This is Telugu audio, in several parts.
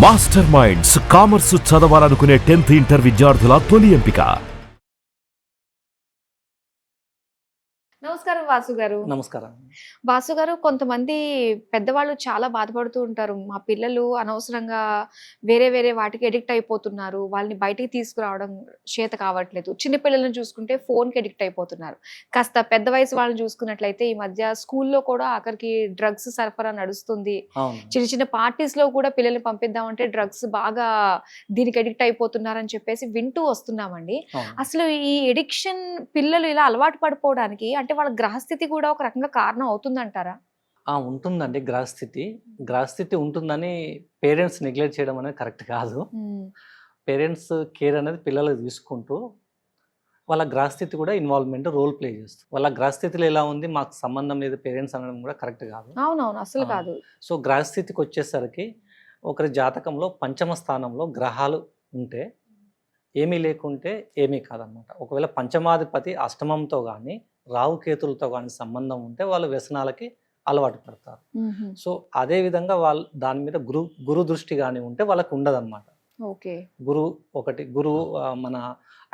మాస్టర్ మైండ్స్ కామర్స్ చదవాలనుకునే 10th ఇంటర్ విద్యార్థుల తొలి ఎంపిక. నమస్కారం వాసు గారు. నమస్కారం. వాసు గారు, కొంతమంది పెద్దవాళ్ళు చాలా బాధపడుతూ ఉంటారు. మా పిల్లలు అనవసరంగా వేరే వాటికి ఎడిక్ట్ అయిపోతున్నారు. వాళ్ళని బయటికి తీసుకురావడం చేత కావట్లేదు. చిన్న పిల్లలను చూసుకుంటే ఫోన్‌కి ఎడిక్ట్ అయిపోతున్నారు. కాస్త పెద్ద వయసు వాళ్ళని చూసుకున్నట్లయితే ఈ మధ్య స్కూల్‌లో కూడా ఆఖరికి డ్రగ్స్ సరఫరా నడుస్తుంది. అవును. చిన్న పార్టీస్‌లో కూడా పిల్లల్ని పంపిద్దామంటే డ్రగ్స్ బాగా దీనికి ఎడిక్ట్ అయిపోతున్నారని చెప్పేసి వింటూ వస్తున్నామండి. అవును. అసలు ఈ ఎడిక్షన్ పిల్లలు ఇలా అలవాటు పడిపోవడానికి అంటే వాళ్ళ గ్రహస్థితి కూడా ఒక రకంగా కారణం అవుతుందంటారా? ఉంటుందండి గ్రహస్థితి. గ్రహస్థితి ఉంటుందని పేరెంట్స్ నెగ్లెక్ట్ చేయడం అనేది కరెక్ట్ కాదు. పేరెంట్స్ కేర్ అనేది పిల్లలకు తీసుకుంటూ వాళ్ళ గ్రహస్థితి కూడా ఇన్వాల్వ్‌మెంట్ రోల్ ప్లే చేస్తుంది. వాళ్ళ గ్రహస్థితిలో ఎలా ఉంది మాకు సంబంధం లేదు పేరెంట్స్ అనడం కూడా కరెక్ట్ కాదు. అవునవును. అసలు ఆ. కాదు. సో గ్రహస్థితికి వచ్చేసరికి ఒకరి జాతకంలో పంచమ స్థానంలో గ్రహాలు ఉంటే ఏమీ లేకుంటే ఏమీ కాదనమాట. ఒకవేళ పంచమాధిపతి అష్టమంతో కానీ రాహుకేతులతో కానీ సంబంధం ఉంటే వాళ్ళు వ్యసనాలకి అలవాటు పడతారు. సో అదే విధంగా వాళ్ళు దాని మీద గురు దృష్టి కానీ ఉంటే వాళ్ళకి ఉండదన్నమాట. ఓకే. గురువు మన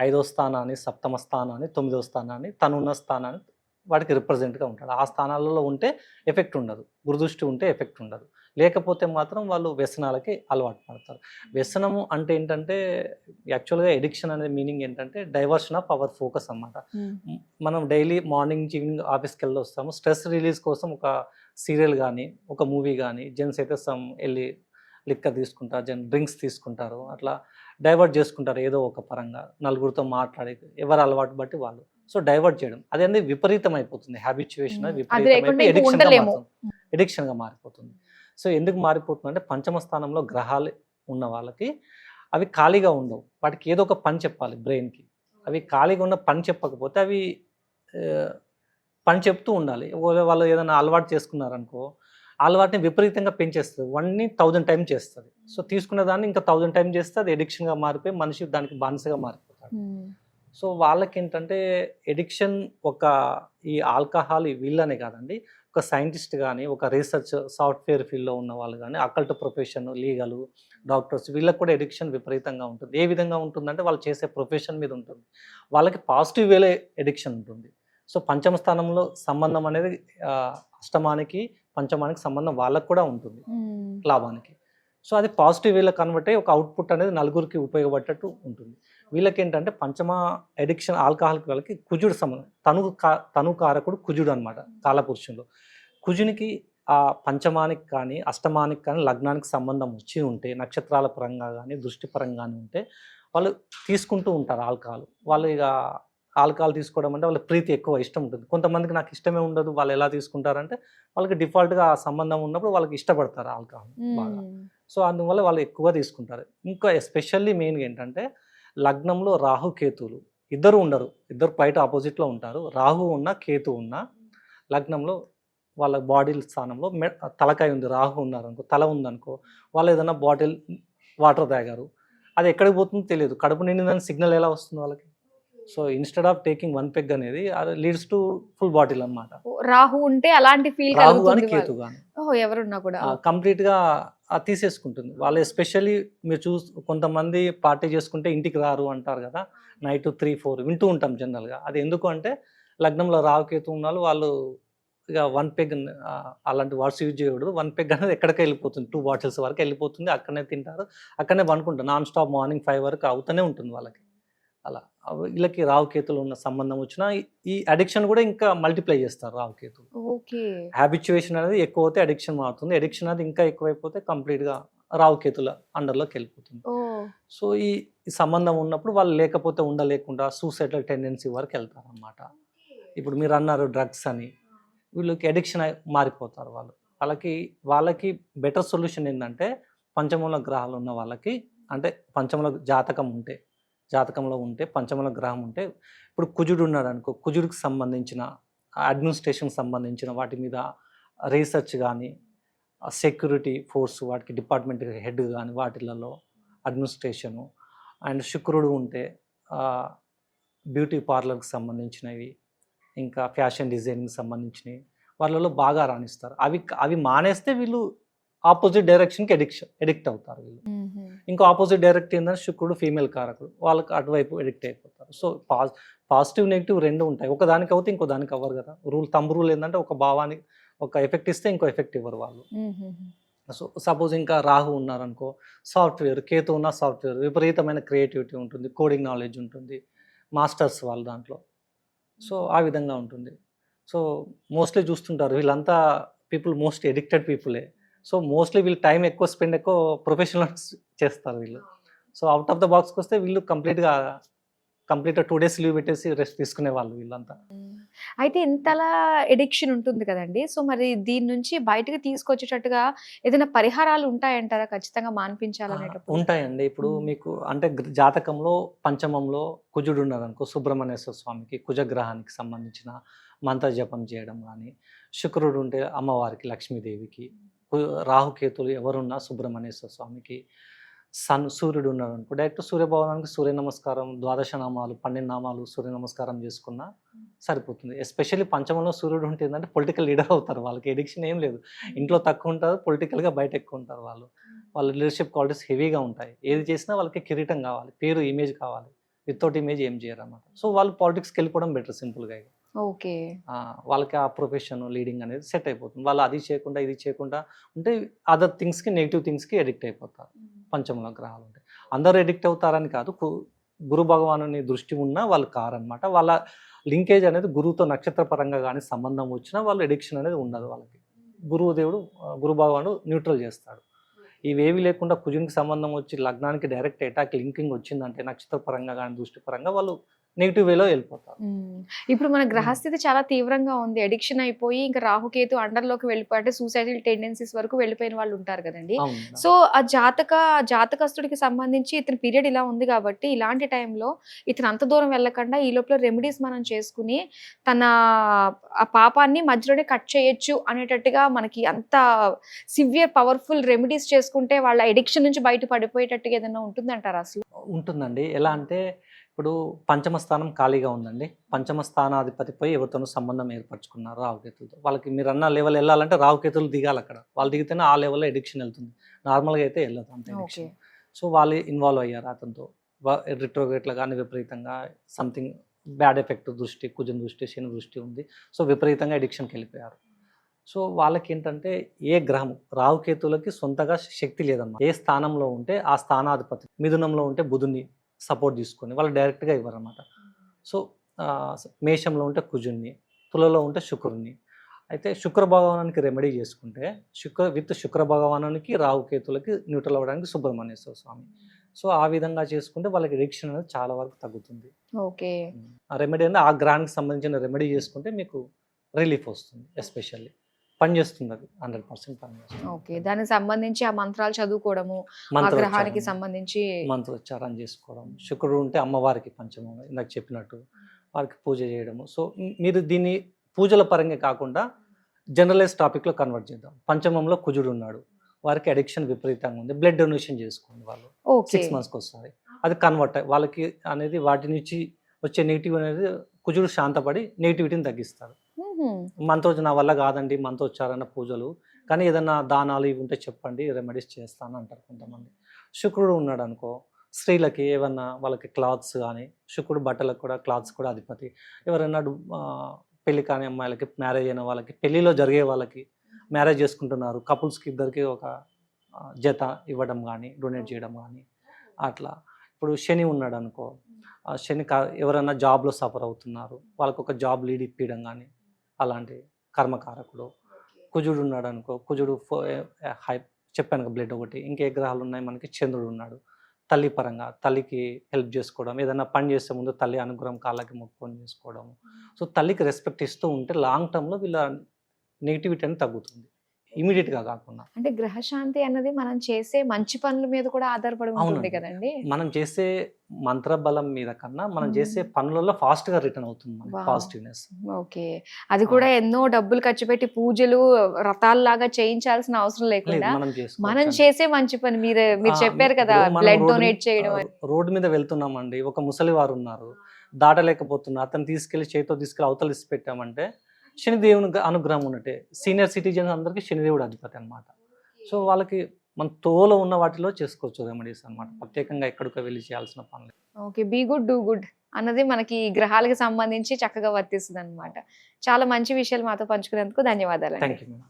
5వ స్థానాన్ని, సప్తమ స్థానాన్ని, 9వ స్థానాన్ని, తనున్న స్థానాన్ని వాటికి రిప్రజెంట్గా ఉంటాడు. ఆ స్థానాలలో ఉంటే ఎఫెక్ట్ ఉండదు. గురుదృష్టి ఉంటే ఎఫెక్ట్ ఉండదు. లేకపోతే మాత్రం వాళ్ళు వ్యసనాలకి అలవాటు పడతారు. వ్యసనము అంటే ఏంటంటే యాక్చువల్గా ఎడిక్షన్ అనే మీనింగ్ ఏంటంటే డైవర్షన్ ఆఫ్ అవర్ ఫోకస్ అన్నమాట. మనం డైలీ మార్నింగ్ ఈవినింగ్ ఆఫీస్కి వెళ్ళి వస్తాము. స్ట్రెస్ రిలీజ్ కోసం ఒక సీరియల్ కానీ ఒక మూవీ కానీ జెంట్స్ అయితే వెళ్ళి లిక్కర్ తీసుకుంటారు, డ్రింక్స్ తీసుకుంటారు, అట్లా డైవర్ట్ చేసుకుంటారు ఏదో ఒక పరంగా నలుగురితో మాట్లాడి ఎవరు అలవాటు బట్టి వాళ్ళు. సో డైవర్ట్ చేయడం అనేది విపరీతం అయిపోతుంది. హ్యాబిచ్యుయేషన్ ఎడిక్షన్గా మారిపోతుంది. సో ఎందుకు మారిపోతుంది అంటే పంచమ స్థానంలో గ్రహాలు ఉన్న వాళ్ళకి అవి ఖాళీగా ఉండవు. వాటికి ఏదో ఒక పని చెప్పాలి బ్రెయిన్కి. అవి ఖాళీగా ఉన్న పని చెప్పకపోతే అవి పని చెప్తూ ఉండాలి. వాళ్ళు ఏదైనా అలవాటు చేసుకున్నారనుకో అలవాటుని విపరీతంగా పెంచేస్తుంది. 1000 టైం చేస్తుంది. సో తీసుకున్న దాన్ని ఇంకా 1000 టైం చేస్తే అది ఎడిక్షన్గా మారిపోయి మనిషి దానికి బానిసగా మారిపోతాడు. సో వాళ్ళకి ఏంటంటే ఎడిక్షన్ ఈ ఆల్కహాల్ వీళ్ళనే కాదండి, ఒక సైంటిస్ట్ కానీ ఒక రీసెర్చ్ సాఫ్ట్వేర్ ఫీల్డ్లో ఉన్న వాళ్ళు కానీ అకల్ట్ ప్రొఫెషన్, లీగల్, డాక్టర్స్ వీళ్ళకి కూడా ఎడిక్షన్ విపరీతంగా ఉంటుంది. ఏ విధంగా ఉంటుందంటే వాళ్ళు చేసే ప్రొఫెషన్ మీద ఉంటుంది. వాళ్ళకి పాజిటివ్ వేలో ఎడిక్షన్ ఉంటుంది. సో పంచమ స్థానంలో సంబంధం అనేది అష్టమానికి పంచమానికి సంబంధం వాళ్ళకు కూడా ఉంటుంది లాభానికి. సో అది పాజిటివ్ వేలో కన్వర్ట్ అయ్యి ఒక అవుట్పుట్ అనేది నలుగురికి ఉపయోగపడేటట్టు ఉంటుంది. వీళ్ళకి ఏంటంటే పంచమ ఎడిక్షన్ ఆల్కహాల్కి వాళ్ళకి కుజుడు సంబంధం, తనుకారకుడు కుజుడు అనమాట కాలపురుషుల్లో. కుజునికి ఆ పంచమానికి కానీ అష్టమానికి కానీ లగ్నానికి సంబంధం వచ్చి ఉంటే నక్షత్రాల పరంగా కానీ దృష్టి పరంగా ఉంటే వాళ్ళు తీసుకుంటూ ఉంటారు ఆల్కహాల్. వాళ్ళు ఇక ఆల్కహాల్ తీసుకోవడం అంటే వాళ్ళకి ప్రీతి ఎక్కువ ఇష్టం ఉంటుంది. కొంతమందికి నాకు ఇష్టమే ఉండదు. వాళ్ళు ఎలా తీసుకుంటారంటే వాళ్ళకి డిఫాల్ట్గా ఆ సంబంధం ఉన్నప్పుడు వాళ్ళకి ఇష్టపడతారు ఆల్కహాల్ బాగా. సో అందువల్ల వాళ్ళు ఎక్కువగా తీసుకుంటారు. ఇంకా ఎస్పెషల్లీ మెయిన్గా ఏంటంటే లగ్నంలో రాహు కేతువులు ఇద్దరు ఉండరు, ఇద్దరు బయట ఆపోజిట్లో ఉంటారు. రాహు ఉన్న కేతు ఉన్న లగ్నంలో వాళ్ళ బాడీ స్థానంలో తలకాయ ఉంది, రాహు ఉన్నారనుకో, తల ఉందనుకో, వాళ్ళు ఏదైనా బాటిల్ వాటర్ తాగారు, అది ఎక్కడికి పోతుందో తెలియదు. కడుపు నిండిందని సిగ్నల్ ఎలా వస్తుంది వాళ్ళకి? So instead of taking 1 peg అనేది లీడ్స్ టు ఫుల్ బాటిల్ అన్నమాట. రాహు ఉంటే అలాంటి ఫీల్ రాహు కానీ కేతు కానీ ఎవరున్నా కూడా కంప్లీట్గా తీసేసుకుంటుంది. వాళ్ళు ఎస్పెషల్లీ మీరు కొంతమంది పార్టీ చేసుకుంటే ఇంటికి రారు అంటారు కదా, నైట్ 3-4 వింటూ ఉంటాం జనరల్గా. అది ఎందుకు అంటే లగ్నంలో రాహుకేతు ఉన్న వాళ్ళు ఇక 1 పెగ్ అలాంటి వర్డ్స్ యూజ్ చేయకూడదు. 1 పెగ్ అనేది ఎక్కడికి వెళ్ళిపోతుంది, 2 బాటిల్స్ వరకు వెళ్ళిపోతుంది. అక్కడనే తింటారు, అక్కడనే పనుకుంటారు. నాన్ స్టాప్ మార్నింగ్ 5 వరకు అవుతూనే ఉంటుంది వాళ్ళకి. అలా వీళ్ళకి రాహుకేతులు ఉన్న సంబంధం వచ్చినా ఈ అడిక్షన్ కూడా ఇంకా మల్టిప్లై చేస్తారు రాహుకేతులు. హ్యాబిచ్యుయేషన్ అనేది ఎక్కువ అయితే అడిక్షన్ మారుతుంది. అడిక్షన్ అనేది ఇంకా ఎక్కువైపోతే కంప్లీట్గా రాహుకేతుల అండర్లోకి వెళ్ళిపోతుంది. సో ఈ సంబంధం ఉన్నప్పుడు వాళ్ళు లేకపోతే ఉండలేకుండా సూసైడల్ టెండెన్సీ వరకు వెళ్తారు అన్నమాట. ఇప్పుడు మీరు అన్నారు డ్రగ్స్ అని, వీళ్ళకి అడిక్షన్ మారిపోతారు వాళ్ళు. వాళ్ళకి బెటర్ సొల్యూషన్ ఏంటంటే పంచమంలో గ్రహాలు ఉన్న వాళ్ళకి, అంటే పంచమంలో జాతకంలో ఉంటే పంచమల గ్రహం ఉంటే, ఇప్పుడు కుజుడు ఉన్నాడు అనుకో, కుజుడికి సంబంధించిన అడ్మినిస్ట్రేషన్కి సంబంధించిన వాటి మీద రీసెర్చ్ కానీ సెక్యూరిటీ ఫోర్స్ వాటికి డిపార్ట్మెంట్ హెడ్ కానీ వాటిలలో అడ్మినిస్ట్రేషను. అండ్ శుక్రుడు ఉంటే బ్యూటీ పార్లర్కి సంబంధించినవి, ఇంకా ఫ్యాషన్ డిజైనింగ్కి సంబంధించినవి వాళ్ళలో బాగా రాణిస్తారు. అవి మానేస్తే వీళ్ళు ఆపోజిట్ డైరెక్షన్కి ఎడిక్ట్ అవుతారు వీళ్ళు. ఇంకో ఆపోజిట్ డైరెక్ట్ ఏంటంటే శుక్రుడు ఫీమేల్ కారకుడు, వాళ్ళకి అటువైపు ఎడిక్ట్ అయిపోతారు. సో పాజిటివ్ నెగిటివ్ రెండు ఉంటాయి, ఒక దానికి అవుతే ఇంకో దానికి అవ్వరు కదా. తంబ్ రూల్ ఏంటంటే ఒక భావానికి ఒక ఎఫెక్ట్ ఇస్తే ఇంకో ఎఫెక్ట్ ఇవ్వరు వాళ్ళు. సో సపోజ్ ఇంకా రాహు ఉన్నారనుకో, సాఫ్ట్వేర్, కేతు ఉన్న సాఫ్ట్వేర్, విపరీతమైన క్రియేటివిటీ ఉంటుంది, కోడింగ్ నాలెడ్జ్ ఉంటుంది, మాస్టర్స్ వాళ్ళు దాంట్లో. సో ఆ విధంగా ఉంటుంది. సో మోస్ట్లీ చూస్తుంటారు వీళ్ళంతా పీపుల్ మోస్ట్ ఎడిక్టెడ్ పీపులే. సో మోస్ట్లీ వీళ్ళు టైం ఎక్కువ ప్రొఫెషనల్ చేస్తారు వీళ్ళు. సో అవుట్ ఆఫ్ ద బాక్స్కి వస్తే వీళ్ళు కంప్లీట్గా 2 days లీవ్ పెట్టేసి రెస్ట్ తీసుకునే వాళ్ళు వీళ్ళంతా. అయితే ఇంతలా ఎడిక్షన్ ఉంటుంది కదండి, సో మరి దీని నుంచి బయటకు తీసుకొచ్చేటట్టుగా ఏదైనా పరిహారాలు ఉంటాయంటారా ఖచ్చితంగా మాన్పించాలనేటప్పుడు? ఉంటాయండి. ఇప్పుడు మీకు అంటే జాతకంలో పంచమంలో కుజుడు ఉన్నారనుకో, సుబ్రహ్మణ్యేశ్వర స్వామికి కుజగ్రహానికి సంబంధించిన మంత్ర జపం చేయడం కానీ, శుక్రుడు ఉంటే అమ్మవారికి లక్ష్మీదేవికి, రాహుకేతులు ఎవరున్నా సుబ్రహ్మణ్యేశ్వర స్వామికి, సూర్యుడు ఉన్నాడు అనుకో డైరెక్ట్ సూర్యభవనానికి సూర్య నమస్కారం 12 నామాలు 12 నామాలు సూర్య నమస్కారం చేసుకున్నా సరిపోతుంది. ఎస్పెషల్లీ పంచమంలో సూర్యుడు ఉంటే ఏంటంటే పొలిటికల్ లీడర్ అవుతారు. వాళ్ళకి ఎడిక్షన్ ఏం లేదు, ఇంట్లో తక్కువ ఉంటారు, పొలిటికల్గా బయట ఎక్కువ ఉంటారు. వాళ్ళ లీడర్షిప్ క్వాలిటీస్ హెవీగా ఉంటాయి. ఏది చేసినా వాళ్ళకి కిరీటం కావాలి, పేరు ఇమేజ్ కావాలి, వితౌట్ ఇమేజ్ ఏం చేయరు అన్నమాట. సో వాళ్ళు పాలిటిక్స్కి వెళ్ళిపోవడం బెటర్ సింపుల్గా. ఓకే, వాళ్ళకి ఆ ప్రొఫెషన్ లీడింగ్ అనేది సెట్ అయిపోతుంది. వాళ్ళు అది చేయకుండా ఇది చేయకుండా ఉంటే అదర్ థింగ్స్కి, నెగిటివ్ థింగ్స్కి ఎడిక్ట్ అయిపోతారు. పంచమంలో గ్రహాలు ఉంటాయి, అందరూ ఎడిక్ట్ అవుతారని కాదు, గురు భగవానుని దృష్టి ఉన్నా వాళ్ళు కారనమాట. వాళ్ళ లింకేజ్ అనేది గురువుతో నక్షత్ర పరంగా కానీ సంబంధం వచ్చినా వాళ్ళు ఎడిక్షన్ అనేది ఉండదు వాళ్ళకి. గురు భగవానుడు న్యూట్రల్ చేస్తాడు. ఇవేవి లేకుండా కుజునికి సంబంధం వచ్చి లగ్నానికి డైరెక్ట్ అటాక్ లింకింగ్ వచ్చిందంటే నక్షత్ర పరంగా కానీ దృష్టి పరంగా వాళ్ళు నెగిటివ్ వేలో వెళ్ళిపోతారు. ఇప్పుడు మన గ్రహస్థితి చాలా తీవ్రంగా ఉంది, అడిక్షన్ అయిపోయి ఇంకా రాహుకేతు అండర్లోకి వెళ్ళిపోయి సూసైడల్ టెండెన్సీస్ వరకు వెళ్ళిపోయిన వాళ్ళు ఉంటారు కదండి. సో ఆ జాతకస్తుడికి సంబంధించి ఇతని పీరియడ్ ఇలా ఉంది కాబట్టి ఇలాంటి టైంలో ఇతను అంత దూరం వెళ్ళకుండా ఈ లోపల రెమెడీస్ మనం చేసుకుని తన ఆ పాపాన్ని మధ్యలోనే కట్ చేయొచ్చు అనేటట్టుగా మనకి అంత సివియర్ పవర్ఫుల్ రెమెడీస్ చేసుకుంటే వాళ్ళ ఎడిక్షన్ నుంచి బయట పడిపోయేటట్టుగా ఏదైనా ఉంటుందంటారా? అసలు ఉంటుందండి. ఎలా అంటే ఇప్పుడు పంచమ స్థానం ఖాళీగా ఉందండి, పంచమ స్థానాధిపతి పోయి ఎవరితోనూ సంబంధం ఏర్పరచుకున్నారు రాహుకేతులతో. వాళ్ళకి మీరు అన్న లెవెల్ వెళ్ళాలంటే రాహుకేతులు దిగాలి అక్కడ, వాళ్ళు దిగితేనే ఆ లెవెల్లో ఎడిక్షన్ వెళ్తుంది, నార్మల్గా అయితే వెళ్ళదు అంత ఎడిక్షన్. సో వాళ్ళు ఇన్వాల్వ్ అయ్యారు అతనితో, రిట్రోగ్రేట్లో కానీ విపరీతంగా సంథింగ్ బ్యాడ్ ఎఫెక్ట్ దృష్టి, కుజన్ దృష్టి, శని దృష్టి ఉంది. సో విపరీతంగా ఎడిక్షన్కి వెళ్ళిపోయారు. సో వాళ్ళకి ఏంటంటే ఏ గ్రహం రాహుకేతులకి సొంతగా శక్తి లేదన్నమాట. ఏ స్థానంలో ఉంటే ఆ స్థానాధిపతి, మిథునంలో ఉంటే బుధుని సపోర్ట్ తీసుకొని వాళ్ళు డైరెక్ట్గా ఇవ్వరు అన్నమాట. సో మేషంలో ఉంటే కుజుని, తులలో ఉంటే శుక్రుని. అయితే శుక్ర భగవానానికి రెమెడీ చేసుకుంటే శుక్ర భగవానానికి రాహుకేతులకి న్యూట్రల్ అవ్వడానికి సుబ్రహ్మణ్యేశ్వర స్వామి. సో ఆ విధంగా చేసుకుంటే వాళ్ళకి ఎడిక్షన్ అనేది చాలా వరకు తగ్గుతుంది. ఓకే, ఆ రెమెడీ అంటే ఆ గ్రహానికి సంబంధించిన రెమెడీ చేసుకుంటే మీకు రిలీఫ్ వస్తుంది, ఎస్పెషల్లీ పనిచేస్తుంది, అది 100% పనిచేస్తుంది. ఓకే, దానికి సంబంధించి ఆ మంత్రాలు చదువుకోవడము, గ్రహానికి సంబంధించి మంత్రోచ్చారం చేసుకోవడం, శుక్రుడు ఉంటే అమ్మవారికి పంచమం ఇందాక చెప్పినట్టు వారికి పూజ చేయడము. సో మీరు దీన్ని పూజల పరంగా కాకుండా జనరలైజ్ టాపిక్లో కన్వర్ట్ చేద్దాం. పంచమంలో కుజుడు ఉన్నాడు, వారికి అడిక్షన్ విపరీతంగా ఉంది, బ్లడ్ డొనేషన్ చేసుకోండి వాళ్ళు 6 monthsకి ఒకసారి. అది కన్వర్ట్ వాళ్ళకి అనేది వాటి నుంచి వచ్చే నెగిటివ్ అనేది కుజుడు శాంతపడి నెగిటివిటీని తగ్గిస్తాడు. మనతో నా వల్ల కాదండి మంత్రోచ్చారణ పూజలు, కానీ ఏదన్నా దానాలు ఇవి ఉంటే చెప్పండి రెమెడీస్ చేస్తాను అంటారు కొంతమంది. శుక్రుడు ఉన్నాడు అనుకో, స్త్రీలకి ఏమన్నా వాళ్ళకి క్లాత్స్ కానీ, శుక్రుడు బట్టలకు కూడా క్లాత్స్ కూడా అధిపతి. ఎవరైనా పెళ్లి కాని అమ్మాయిలకి, మ్యారేజ్ అయిన వాళ్ళకి, పెళ్లిలో జరిగే వాళ్ళకి, మ్యారేజ్ చేసుకుంటున్నారు కపుల్స్కి ఇద్దరికి ఒక జత ఇవ్వడం కానీ, డొనేట్ చేయడం కానీ అట్లా. ఇప్పుడు శని ఉన్నాడు అనుకో, శని ఎవరైనా జాబ్లో సఫర్ అవుతున్నారు వాళ్ళకు ఒక జాబ్ లీడ్ ఇప్పించడం కానీ, అలాంటి కర్మకారకుడు. కుజుడు ఉన్నాడు అనుకో, కుజుడు చెప్పాను బ్లడ్ ఒకటి. ఇంకే గ్రహాలు ఉన్నాయి మనకి, చంద్రుడు ఉన్నాడు, తల్లి పరంగా తల్లికి హెల్ప్ చేసుకోవడం, ఏదైనా పని చేసే ముందు తల్లి అనుగ్రహం కాళ్ళకి మొక్కుకొని చేసుకోవడం. సో తల్లికి రెస్పెక్ట్ ఇస్తూ ఉంటే లాంగ్ టర్మ్లో వీళ్ళ నెగిటివిటీ అనేది తగ్గుతుంది, ఇమీడియట్గా కాకుండా. అంటే గ్రహశాంతి అన్నది మనం చేసే మంచి పనుల మీద కూడా ఆధారపడి ఉంటుంది కదండి. మనం చేసే మంత్ర బలం మీద కన్నా మనం చేసే పనులలో ఫాస్ట్ గా రిటర్న్ అవుతుంది పాజిటివ్నెస్. ఓకే, అది కూడా ఎన్నో డబ్బులు ఖర్చు పెట్టి పూజలు వ్రతాల్లాగా చేయించాల్సిన అవసరం లేకుండా మనం చేసే మంచి పని. మీరు చెప్పారు కదా బ్లడ్ డొనేట్ చేయడం. రోడ్డు మీద వెళ్తున్నామండి, ఒక ముసలి వారు ఉన్నారు, దాటలేకపోతున్నారు, అతను తీసుకెళ్లి చేతితో తీసుకెళ్లి అవతల ఇసి పెట్టామంటే శనిదేవుని అనుగ్రహం ఉన్నట్టే. సీనియర్ సిటిజన్స్ అందరికీ శనిదేవుడు అధిపతి అనమాట. సో వాళ్ళకి మన తోలో ఉన్న వాటిలో చేసుకోవచ్చు రెమెడీస్ అన్నమాట. ప్రత్యేకంగా ఎక్కడికో వెళ్ళి చేయాల్సిన పనులు. Okay, be good do good అన్నది మనకి ఈ గ్రహాలకు సంబంధించి చక్కగా వర్తిస్తుంది అనమాట. చాలా మంచి విషయాలు మాతో పంచుకునేందుకు ధన్యవాదాలు. Thank you madam.